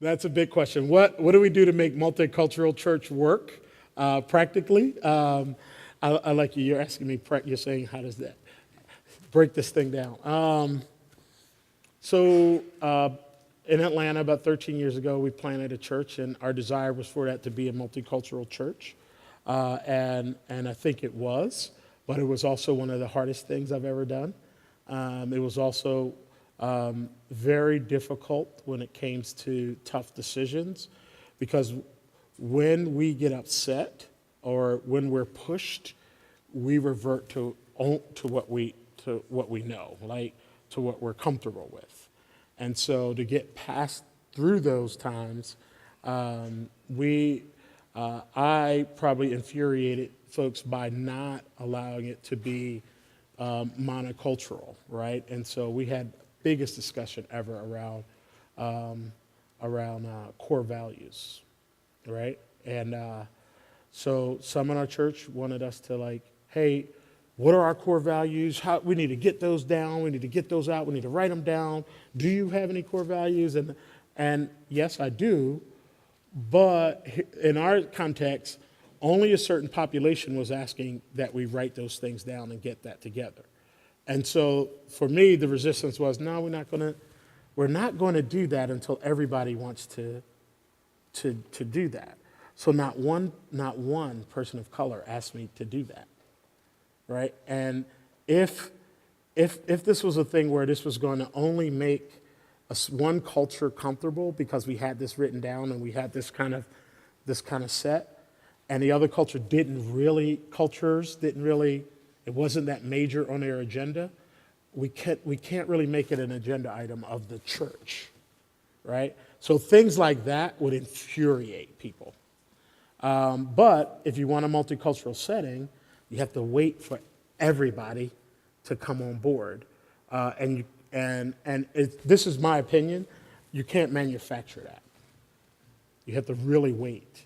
That's a big question. What do we do to make multicultural church work practically? I like you. You're asking me. You're saying, how does that break this thing down? In Atlanta, about 13 years ago, we planted a church, and our desire was for that to be a multicultural church, and I think it was. But it was also one of the hardest things I've ever done. It was also very difficult when it came to tough decisions, because when we get upset or when we're pushed, we revert to what we know, like to what we're comfortable with. And so to get past through those times, I probably infuriated folks by not allowing it to be monocultural, right? And so we had biggest discussion ever around core values, right? And so some in our church wanted us to, like, hey, what are our core values? We need to get those down. We need to get those out. We need to write them down. Do you have any core values? And yes, I do. But in our context, only a certain population was asking that we write those things down and get that together. And so for me, the resistance was, no, we're not going to do that until everybody wants to do that. So not one person of color asked me to do that, right? And if this was a thing where this was going to only make one culture comfortable because we had this written down and we had this kind of set, and the other cultures didn't really, it wasn't that major on their agenda, we can't really make it an agenda item of the church, right? So things like that would infuriate people. But if you want a multicultural setting, you have to wait for everybody to come on board. This is my opinion, you can't manufacture that. You have to really wait.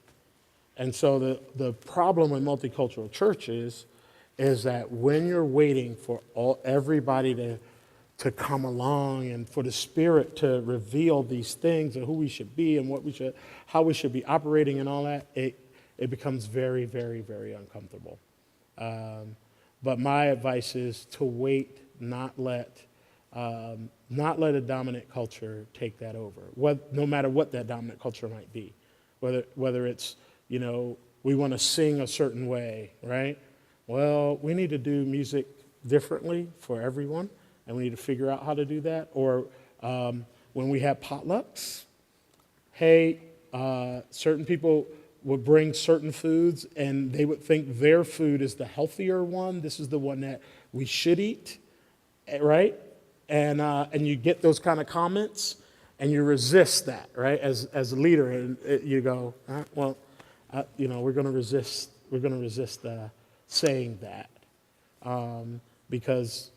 And so the problem with multicultural churches is that when you're waiting for everybody to come along and for the Spirit to reveal these things and who we should be and how we should be operating and all that, it becomes very, very, very uncomfortable. But my advice is to wait, not let a dominant culture take that over. No matter what that dominant culture might be, whether it's, we want to sing a certain way, right? Well, we need to do music differently for everyone, and we need to figure out how to do that. Or when we have potlucks, hey, certain people would bring certain foods, and they would think their food is the healthier one. This is the one that we should eat, right? And you get those kind of comments, and you resist that, right? As a leader, and you go, we're going to resist. We're going to resist saying that, because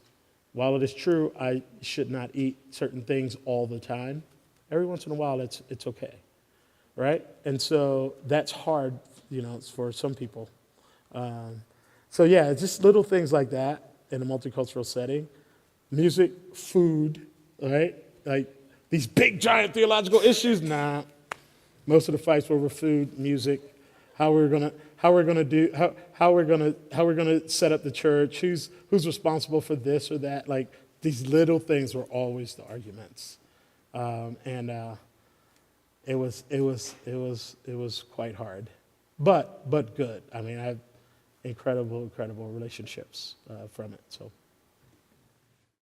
while it is true, I should not eat certain things all the time. Every once in a while, it's okay, right? And so that's hard, for some people. Just little things like that in a multicultural setting. Music, food, right? Like these big, giant theological issues, nah. Most of the fights were over food, music, how we're gonna set up the church, who's responsible for this or that. Like these little things were always the arguments, it was quite hard, but good. I mean, I have incredible relationships from it. So.